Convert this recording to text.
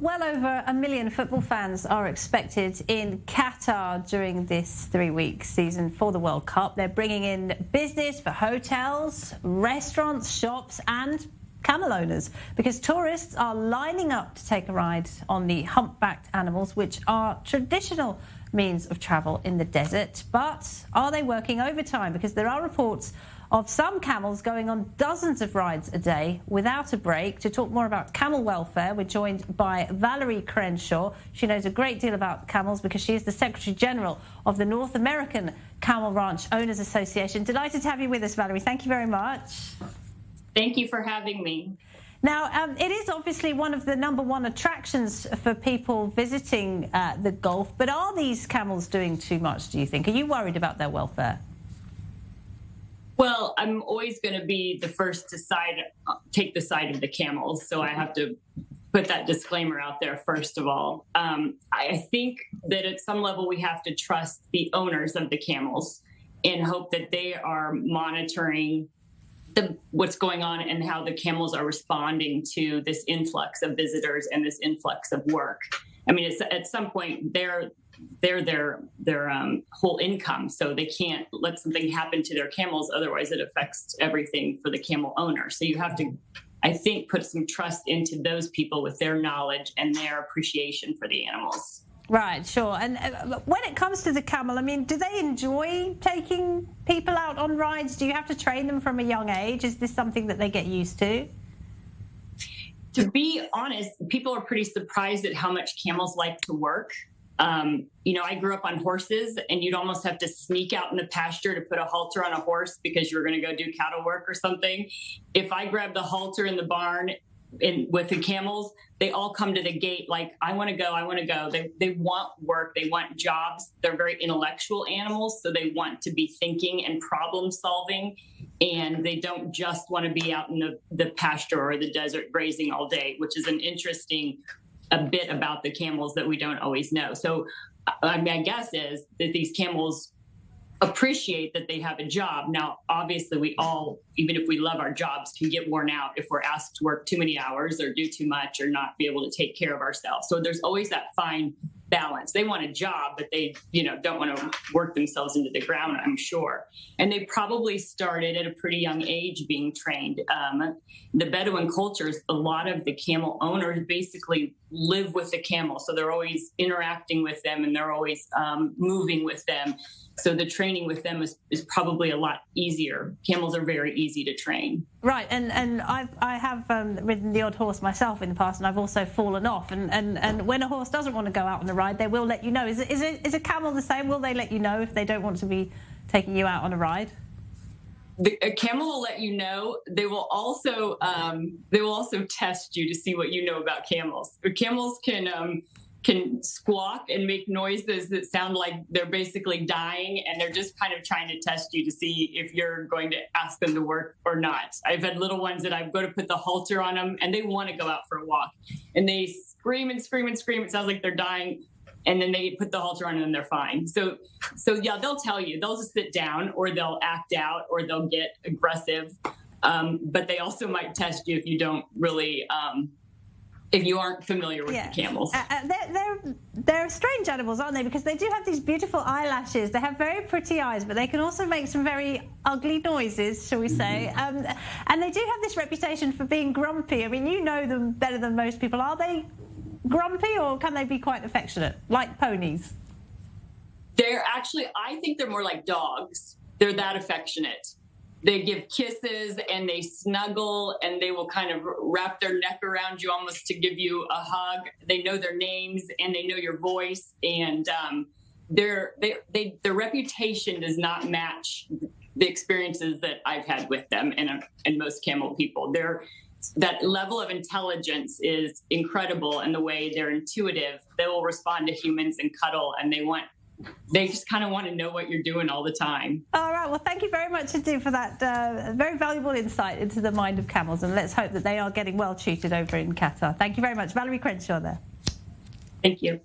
well over 1 million football fans are expected in Qatar during this 3-week season for the World Cup. They're bringing in business for hotels, restaurants, shops and camel owners because tourists are lining up to take a ride on the humpbacked animals, which are traditional means of travel in the desert. But are they working overtime? Because there are reports of some camels going on dozens of rides a day without a break. To talk more about camel welfare, we're joined by Valeri Crenshaw. She knows a great deal about camels because she is the Secretary General of the North American Camel Ranch Owners Association. Delighted to have you with us, Valeri. Thank you very much. Thank you for having me. Now, it is obviously one of the #1 attractions for people visiting the Gulf, but are these camels doing too much, do you think? Are you worried about their welfare? Well, I'm always going to be the first to take the side of the camels, so I have to put that disclaimer out there first of all. I think that at some level we have to trust the owners of the camels and hope that they are monitoring what's going on and how the camels are responding to this influx of visitors and this influx of work. I mean, it's, at some point they're their whole income, so they can't let something happen to their camels, otherwise it affects everything for the camel owner. So you have to, I think, put some trust into those people with their knowledge and their appreciation for the animals. Right, sure. And when it comes to the camel, I mean, do they enjoy taking people out on rides? Do you have to train them from a young age? Is this something that they get used to? To be honest, people are pretty surprised at how much camels like to work. I grew up on horses, and you'd almost have to sneak out in the pasture to put a halter on a horse because you were going to go do cattle work or something. If I grabbed the halter in the barn with the camels, they all come to the gate like, I want to go, I want to go. They want work, they want jobs. They're very intellectual animals, so they want to be thinking and problem solving. And they don't just want to be out in the pasture or the desert grazing all day, which is an interesting a bit about the camels that we don't always know. So my guess is that these camels appreciate that they have a job. Now, obviously, we all, even if we love our jobs, can get worn out if we're asked to work too many hours or do too much or not be able to take care of ourselves. So there's always that fine balance. They want a job, but they, don't want to work themselves into the ground, I'm sure. And they probably started at a pretty young age being trained. The Bedouin cultures, a lot of the camel owners basically live with the camel. So they're always interacting with them and they're always moving with them. So the training with them is probably a lot easier. Camels are very easy to train. Right, and I have ridden the odd horse myself in the past, and I've also fallen off. And when a horse doesn't want to go out on a ride, they will let you know. Is a camel the same? Will they let you know if they don't want to be taking you out on a ride? A camel will let you know. They will also test you to see what you know about camels. Camels can squawk and make noises that sound like they're basically dying, and they're just kind of trying to test you to see if you're going to ask them to work or not. I've had little ones that I've got to put the halter on them, and they want to go out for a walk, and they scream and scream and scream. It sounds like they're dying, and then they put the halter on and they're fine. So yeah, they'll tell you. They'll just sit down, or they'll act out, or they'll get aggressive. But they also might test you if you don't really... if you aren't familiar with the camels. They're strange animals, aren't they? Because they do have these beautiful eyelashes. They have very pretty eyes, but they can also make some very ugly noises, shall we say. And they do have this reputation for being grumpy. I mean, you know them better than most people. Are they grumpy, or can they be quite affectionate, like ponies? They're actually, I think they're more like dogs. They're that affectionate. They give kisses and they snuggle and they will kind of wrap their neck around you almost to give you a hug. They know their names and they know your voice, and their reputation does not match the experiences that I've had with them and most camel people. That level of intelligence is incredible, and the way they're intuitive. They will respond to humans and cuddle, and they just kind of want to know what you're doing all the time. All right. Well, thank you very much indeed for that very valuable insight into the mind of camels. And let's hope that they are getting well treated over in Qatar. Thank you very much. Valeri Crenshaw there. Thank you.